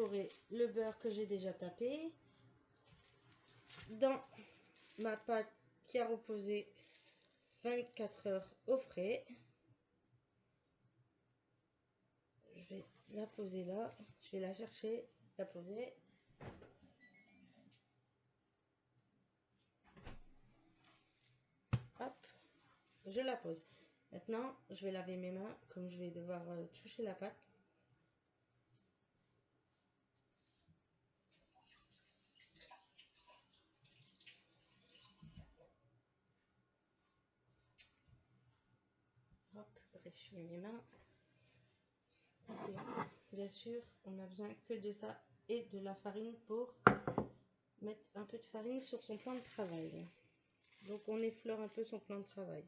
incorporer le beurre que j'ai déjà tapé dans ma pâte qui a reposé 24 heures au frais. Je vais la poser là, je vais la chercher, la poser. Hop, je la pose. Maintenant, je vais laver mes mains comme je vais devoir toucher la pâte. Hop, j'essuie mes mains. Et bien sûr, on n'a besoin que de ça et de la farine pour mettre un peu de farine sur son plan de travail. Donc on effleure un peu son plan de travail.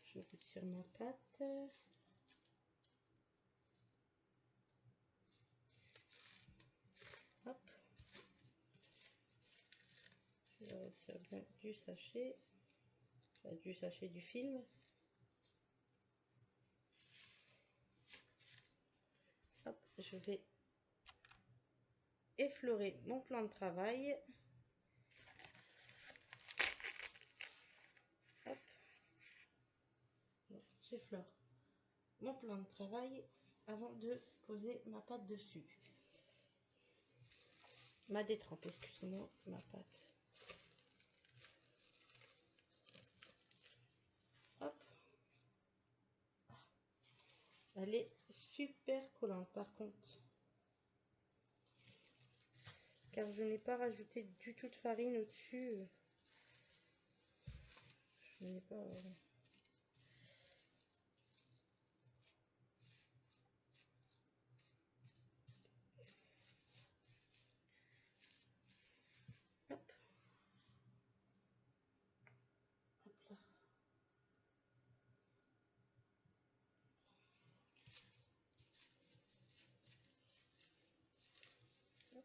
Je retire ma pâte. Hop. Je retire bien du sachet. Enfin, du sachet du film. Hop, je vais effleurer mon plan de travail. Hop. J'effleure mon plan de travail avant de poser ma pâte dessus. Ma détrempe, excusez-moi, ma pâte. Hop. Elle est super collante par contre. Car je n'ai pas rajouté du tout de farine au-dessus. Je n'ai pas... Hop. Hop là. Hop.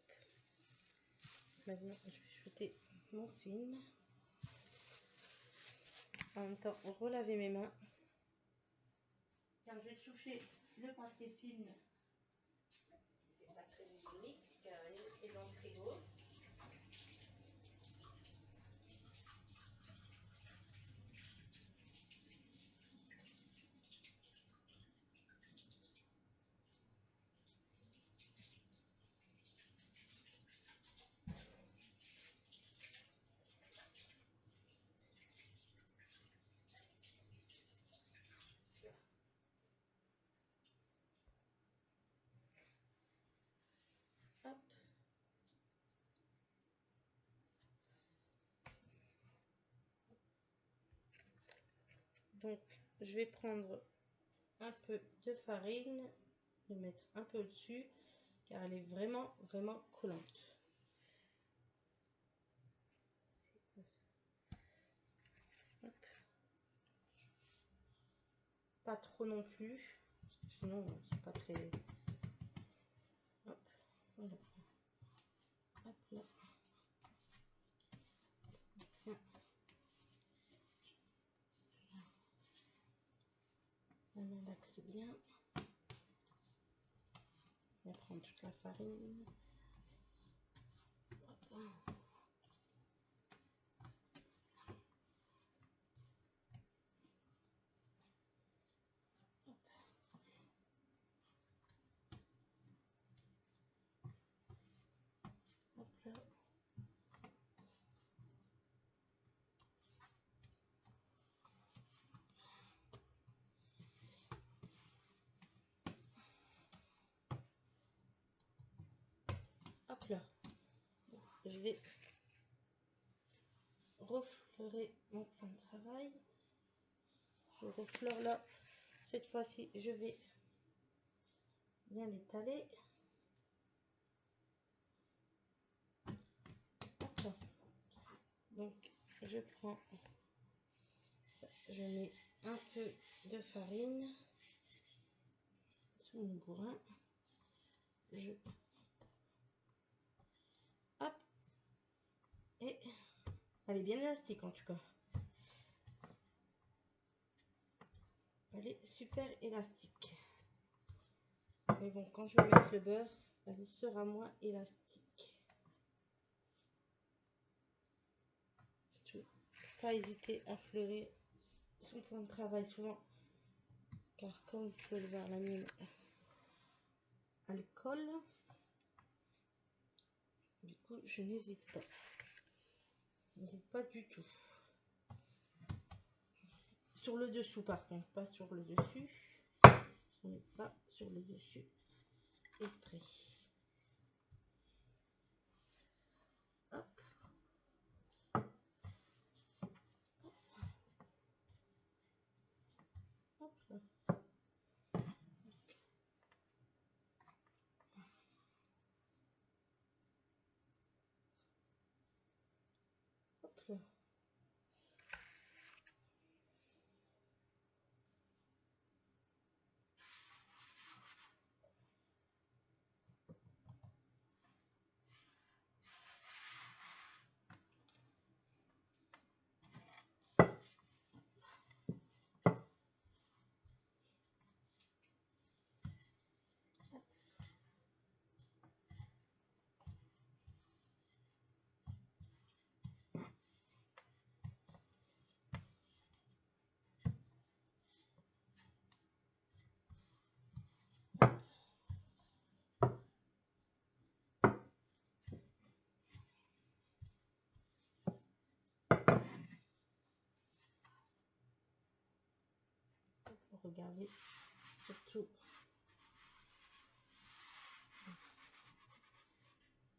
Maintenant, je vais jeter mon film. En même temps, relaver mes mains. Car je vais toucher le papier film. C'est pas très hygiénique, car il est dans le frigo. Hop. Donc, je vais prendre un peu de farine, le mettre un peu au-dessus, car elle est vraiment, vraiment collante. Hop. Pas trop non plus, parce que sinon, c'est pas très... Hop, voilà. Hop là. La malaxe bien. Je vais prendre toute la farine. Hop. Hop là. Hop là. Je vais refleurer mon plan de travail. Je refleure là. Cette fois-ci, je vais bien l'étaler. Donc, je prends, je mets un peu de farine sous mon bourrin. Hop, et elle est bien élastique en tout cas. Elle est super élastique. Mais bon, quand je vais mettre le beurre, elle sera moins élastique. Surtout, pas hésiter à fleurir son plan de travail souvent. Car comme vous pouvez le voir, la mienne, elle colle. Du coup, je n'hésite pas. N'hésite pas du tout. Sur le dessous, par contre, pas sur le dessus. On n'est pas sur le dessus. Esprit. Hop. Hop là. Hop là. Regardez, surtout,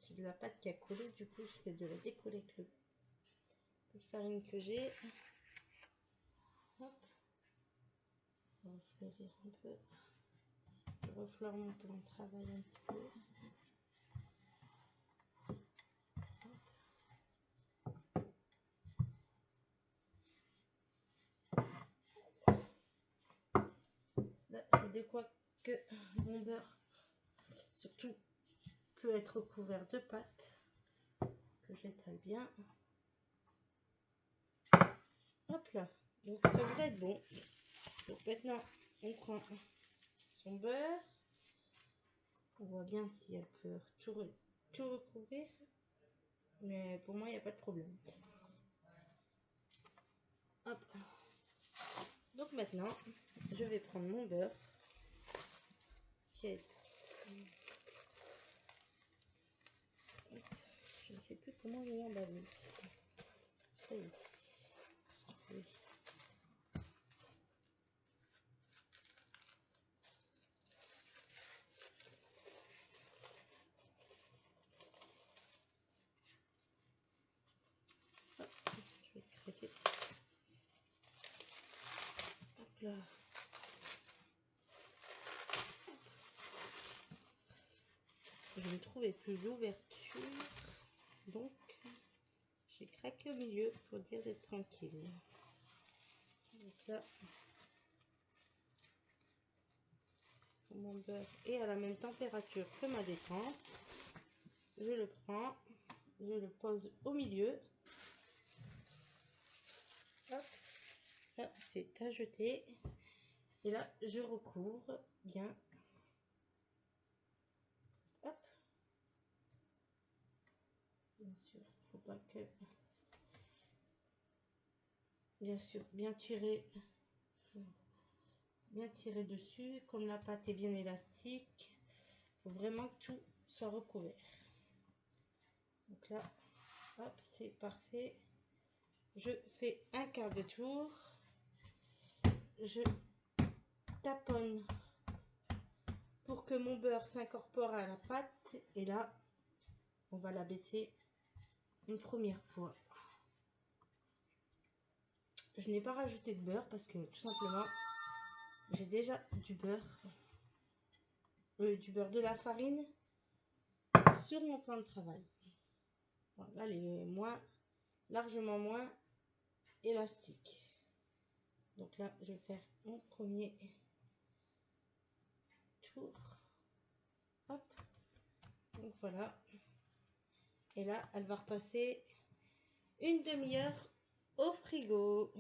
j'ai de la pâte qui a collé, du coup j'essaie de la décoller avec le peu de farine que j'ai. Hop, on va fleurir un peu. Je refleure mon plan de travail un petit peu. Là, c'est de quoi que mon beurre, surtout, peut être couvert de pâte. Que je l'étale bien. Hop là, donc ça devrait être bon. Donc maintenant, on prend son beurre. On voit bien si elle peut tout recouvrir. Mais pour moi, il n'y a pas de problème. Hop. Donc maintenant, je vais prendre mon beurre. Qui est... Je ne sais plus comment je l'ai emballé. Ça y est. Oui. Hop, je vais craquer. Hop là. Je ne trouvais plus l'ouverture. Donc, j'ai craqué au milieu pour dire d'être tranquille. Donc là, mon beurre est à la même température que ma détente. Je le prends, je le pose au milieu. Hop, ça c'est à jeter. Et là, je recouvre bien. Hop. Bien sûr, faut pas que... Bien sûr, bien tirer dessus. Comme la pâte est bien élastique, faut vraiment que tout soit recouvert. Donc là, hop, c'est parfait. Je fais un quart de tour. Je taponne pour que mon beurre s'incorpore à la pâte. Et là, on va la baisser une première fois. Je n'ai pas rajouté de beurre parce que tout simplement, j'ai déjà du beurre de la farine sur mon plan de travail. Voilà, elle est largement moins élastique. Donc là, je vais faire mon premier tour. Hop. Donc voilà. Et là, elle va repasser une demi-heure au frigo.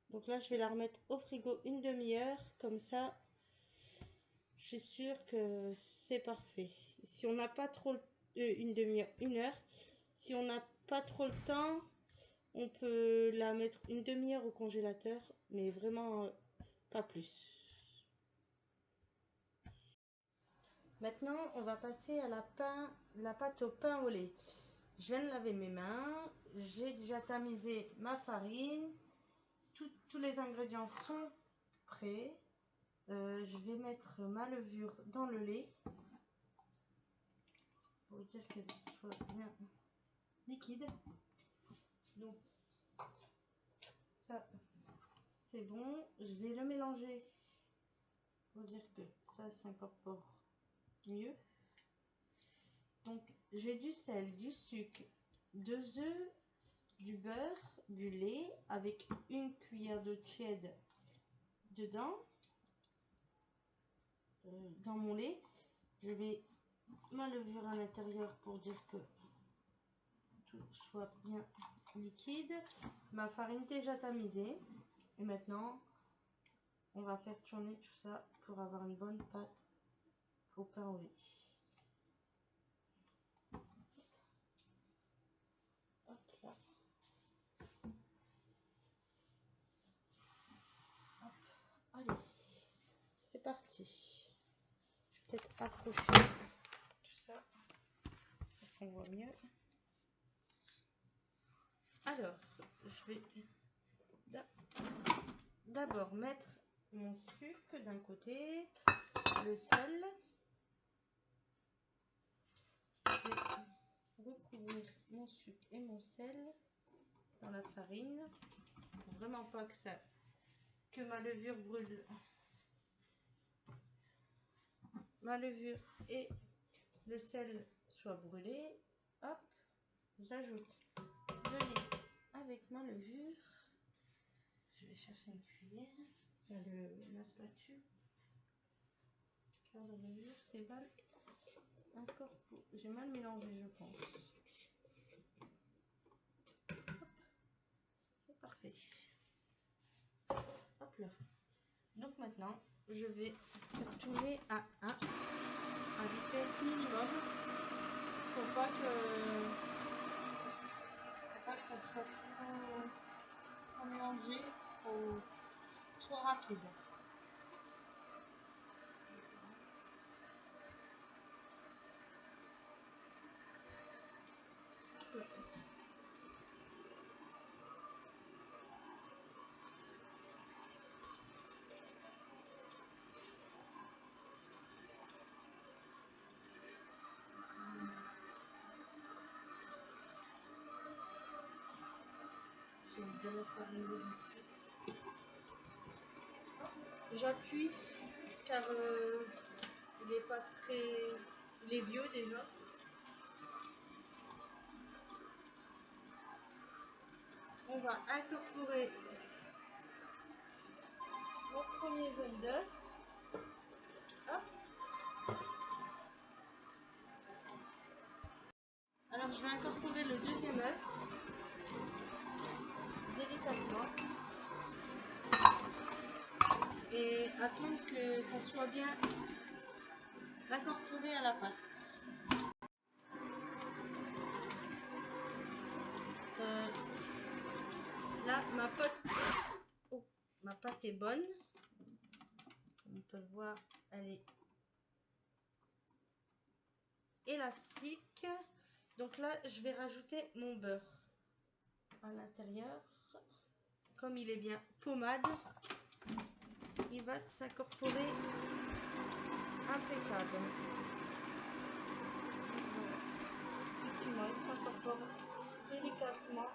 Donc là, je vais la remettre au frigo une demi-heure. Comme ça, suis sûre que c'est parfait. Si on n'a pas trop une demi-heure, 1 heure, si on n'a pas trop le temps, on peut la mettre une demi-heure au congélateur, mais vraiment pas plus. Maintenant, on va passer à la pâte au pain au lait. Je viens de laver mes mains, j'ai déjà tamisé ma farine, tous les ingrédients sont prêts. Je vais mettre ma levure dans le lait pour dire qu'elle soit bien liquide. Donc ça c'est bon, je vais le mélanger pour dire que ça s'incorpore mieux. Donc j'ai du sel, du sucre, 2 œufs, du beurre, du lait avec une cuillère de tiède dedans. Dans mon lait, je vais ma levure à l'intérieur pour dire que tout soit bien liquide. Ma farine déjà tamisée. Et maintenant, on va faire tourner tout ça pour avoir une bonne pâte au pain au lait. Hop là. Hop. Allez, c'est parti. Je vais peut-être accrocher tout ça pour qu'on voit mieux. Alors, je vais d'abord mettre mon sucre d'un côté, le sel. Je vais recouvrir mon sucre et mon sel dans la farine. Pour vraiment pas que ma levure brûle. Ma levure et le sel soient brûlés. Hop, j'ajoute le lait avec ma levure. Je vais chercher une cuillère, la spatule. Car la levure, c'est mal encore. J'ai mal mélangé, je pense. Hop, c'est parfait. Hop là. Donc maintenant, je vais faire tourner à 1 à vitesse minimum. Faut pas que ça soit trop mélangé, trop rapide. J'appuie car il est pas très... Il est vieux déjà. On va incorporer mon premier jaune d'œuf. Alors je vais incorporer le deuxième œuf délicatement et attendre que ça soit bien incorporé à la pâte. Là ma pâte est bonne. On peut le voir, elle est élastique. Donc là, je vais rajouter mon beurre à l'intérieur. Comme il est bien pommade, il va s'incorporer impeccable. Effectivement, il s'incorpore délicatement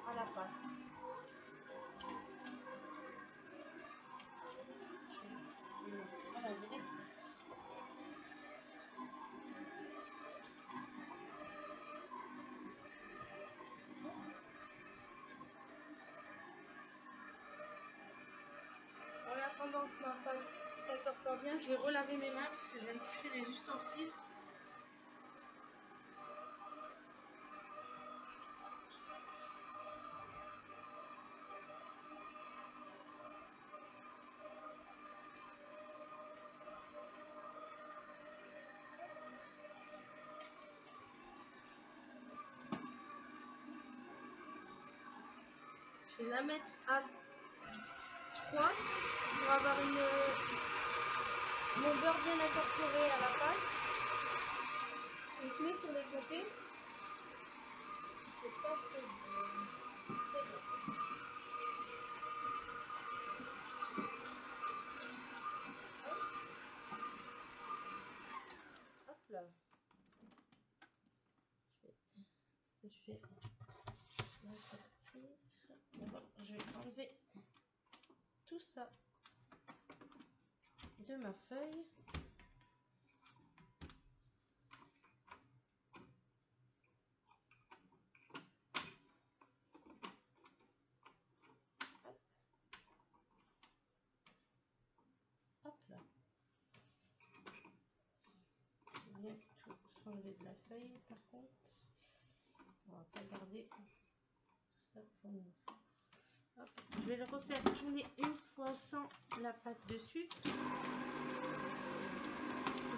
à la pâte. Voilà, en attendant que ma pâte s'incorpore bien, je vais relaver mes mains parce que j'aime toucher les ustensiles. Je vais la mettre à 3 pour avoir mon beurre bien incorporé à la pâte. On se met sur les côtés. C'est pas très bon. Hop là. Je vais la sortir. D'abord, je vais enlever tout ça de ma feuille. Hop là. Bien tout s'enlever de la feuille par contre. On va pas garder tout ça pour nous. Hop. Je vais le refaire tourner une fois sans la pâte dessus. Parce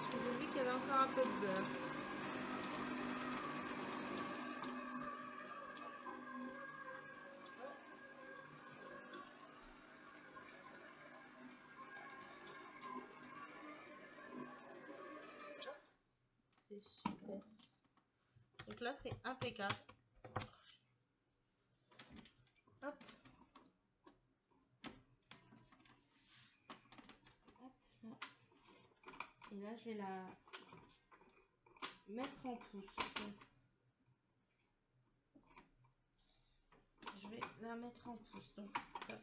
que j'ai vu qu'il y avait encore un peu de beurre. C'est super. Donc là, c'est impeccable. Hop. Hop là. Et là, je vais la mettre en pouce. Je vais la mettre en pouce. Donc ça,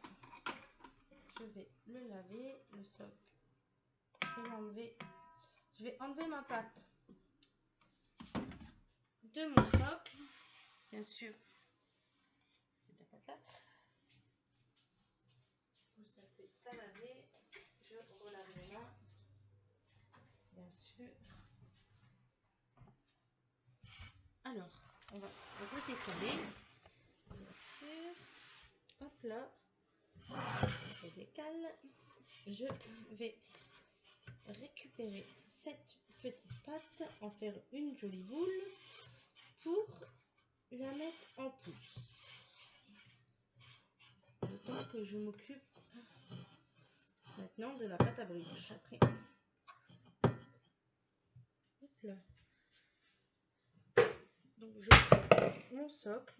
je vais le laver, le socle. Je vais l'enlever. Je vais enlever ma pâte de mon socle. Bien sûr. C'est la pâte là. Ça c'est à laver. Je relave les mains. Bien sûr. Alors, on va redécaler. Bien sûr. Hop là. Je décale. Je vais récupérer cette petite pâte, en faire une jolie boule pour la mettre en pouce. Le temps que je m'occupe maintenant de la pâte à brioche après. Hop là. Donc je prends mon socle.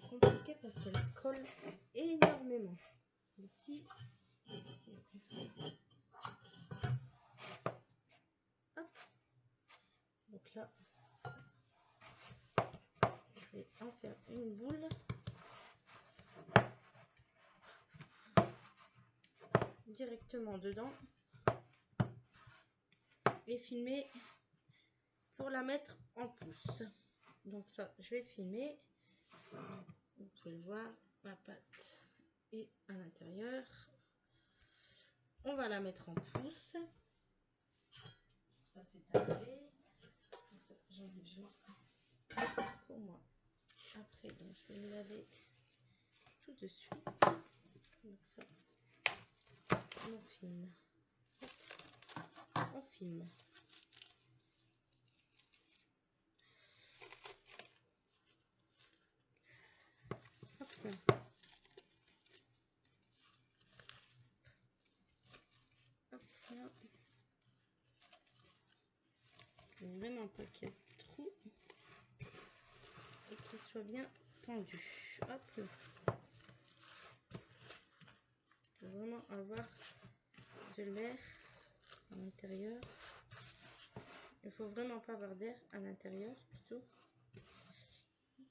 Compliqué parce qu'elle colle énormément. Celle-ci. Hop. Donc là, je vais en faire une boule. Directement dedans. Et filmer pour la mettre en pouce. Donc ça, je vais filmer. Vous pouvez le voir, ma pâte est à l'intérieur. On va la mettre en pouce. Ça c'est à laver. J'en ai besoin pour moi. Après, donc, je vais le laver tout de suite. Donc ça, on filme. On filme. Hop là. Hop là. Je veux vraiment pas qu'il y ait de trous et qu'il soit bien tendu. Hop là. Il faut vraiment avoir de l'air à l'intérieur. Il faut vraiment pas avoir d'air à l'intérieur plutôt.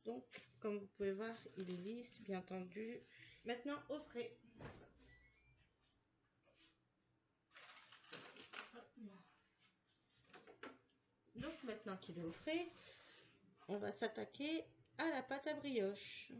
Donc, comme vous pouvez voir, il est lisse, bien tendu. Maintenant, au frais. Donc, maintenant qu'il est au frais, on va s'attaquer à la pâte à brioche.